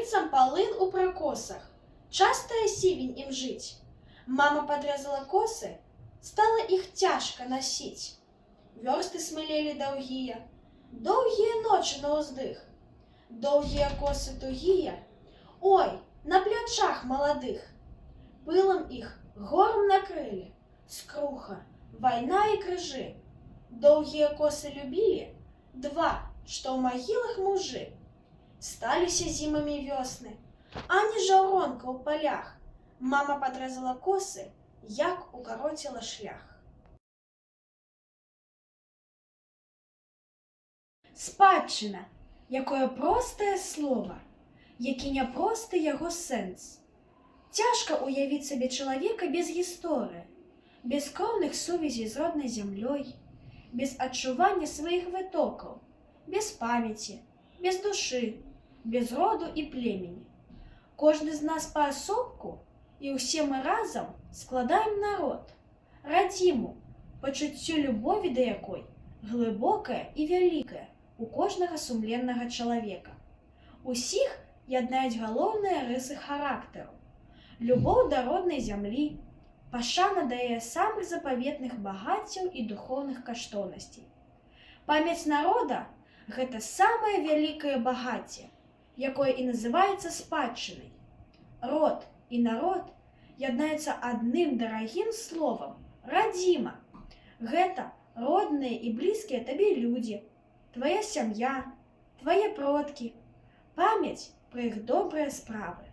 Быццам полын у прокосах, частая сивень им жить. Мама подрезала косы, стало их тяжко носить. Версты смылели долгие, долгие ночи на уздых, долгие косы тугие, ой, на плечах молодых. Пылом их горм накрыли, скруха, война и крыжи. Долгие косы любили два, что в могилах мужи. Сталися зимами весны, а не жауронка у полях. Мама подрезала косы, як укоротила шлях. Спадщина, якое простае слово, які няпросты яго сэнс. Цяжка уявіць сабе чалавека без гісторыі, без кроўных сувязей з роднай зямлёй, без адчування сваіх вытокаў, без памяці, без душы, без роду і племені. Кожны з нас паасобку, і ўсе мы разам складаем народ, радзіму, пачуццё любові да якой глыбокае і вялікае у кожнага сумленнага чалавека. Усіх яднаюць галоўныя рысы характару: любоў да роднай зямлі, пашана да яе самых запаветных багаццяў і духоўных каштоўнасцей. Памяць народа – гэта самае вялікае багацце, якое і называецца спадчынай. Род і народ яднаюцца адным дарагім словам – радзіма. Гэта родныя і блізкія табе людзі, твая сям'я, твае продкі, памяць пра іх добрыя справы.